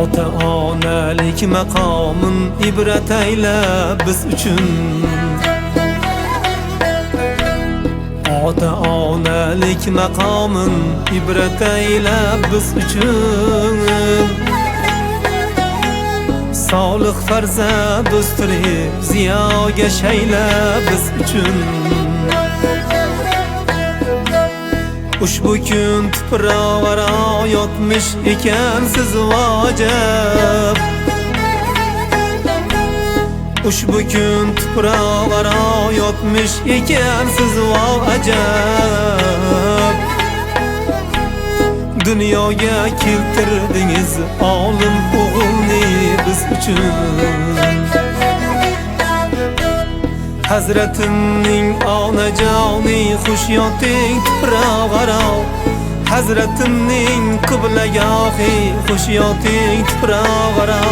Ota-onalik maqomin ibrat ayla biz uchun. Ota-onalik maqomin ibrat ayla biz uchun. Solih farzand o'stirib ziyoga shayla biz uchun. Ushbu kun tuproq aro yotmish ekansiz vojib. Ushbu kun tuproq aro yotmish ekansiz vojib. Dunyoga keltirdingiz olim o'g'ilni biz uchun. Hazratimning onajoni xushyoting tuproq aro. Hazratimning qiblagohi xushyoting tuproq aro.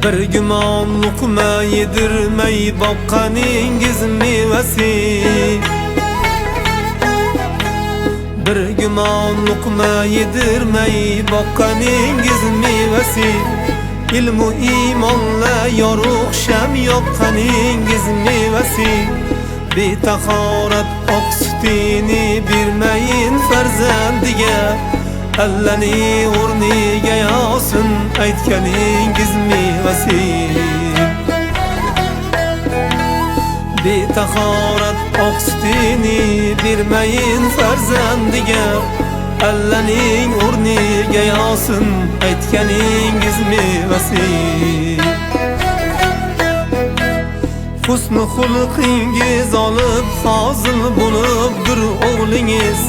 Bir gumon luqma yedirmay boqqaningiz mevasi. Bir gumon luqma yedirmay boqqaningiz mevasi. Ilmu imonla yorug' sham yoqqaningiz mevasi. Betahorat oq sutini bermayin farzandiga. Allani o'rniga yosin aytganingiz mevasi. Betahorat oq sutini bermayin farzandiga. Allaning o'rniga yosin aytganingiz mevasi. Husn xulqingiz olib fozil bo'libdir o'g'lingiz.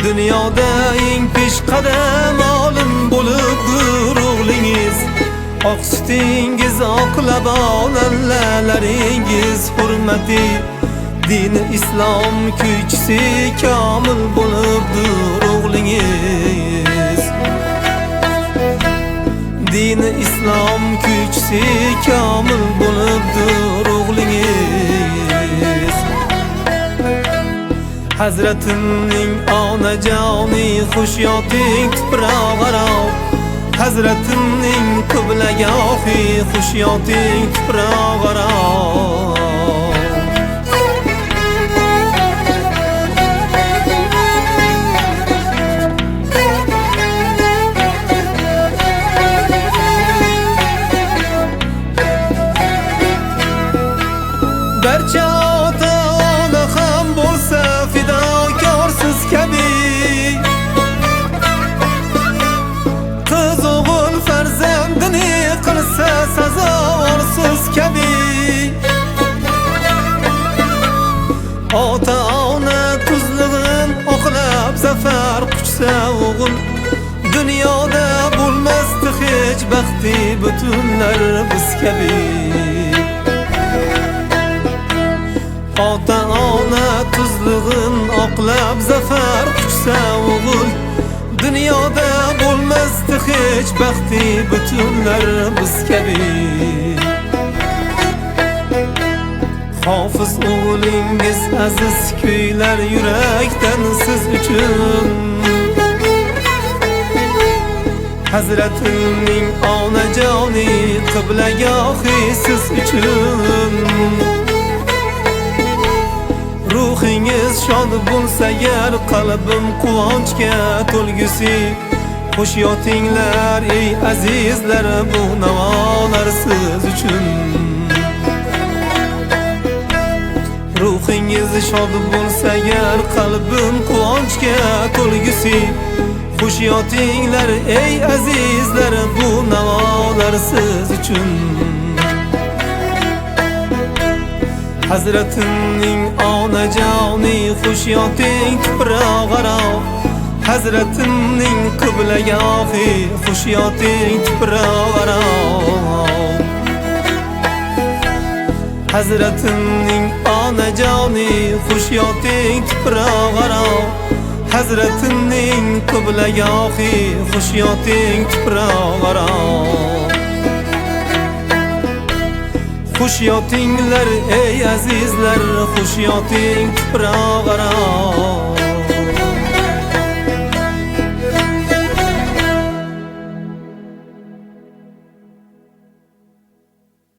Dunyoda eng peshqadam olim bo'libdir o'g'lingiz. Oq sutingiz oqlab onalaringiz hurmati. Dini islom kuychisi komil bo'libdir o'g'lingiz. Dini islom kuychisi komil bo'libdir o'g'lingiz. Hazratimning onajoni xushyoting tuproq aro. Hazratimning qiblagohi xushyoting tuproq aro. Barcha ota-ona ham bo'lsa fidokorsiz kabi. Qiz o'g'il farzandini qilsa sazovorsiz kabi. Ota-ona tuzlig'in oqlab zafar quchsa o'g'il. Dunyoda bo'lmasdi hech baxti butunlar biz kabi. Ota-ona tuzlig'in oqlab zafar quchsa o'g'il. Dunyoda bo'lmasdi hech baxti butunlar biz kabi. Hofiz o'g'lingiz aziz kuylar yurakdan siz uchun. Hazratimning onajoni qiblagohi siz uchun. Ruhingiz shod bo'lsa agar qalbim quvonchga to'lgusi. Xush yotinglar ey azizlar bu navolar siz uchun. Ruhingiz shod bo'lsa agar qalbim quvonchga to'lgusi. Xush yotinglar ey azizlar bu navolar siz uchun. Hazratimning onajoni xushyoting tuproq aro. Hazratimning qiblagohi xushyoting tuproq aro. Hazratimning onajoni xushyoting tuproq aro. Hazratimning qiblagohi xush yoting tuproq aro. Xush yotinglar ey azizlar, xush yoting tuproq aro.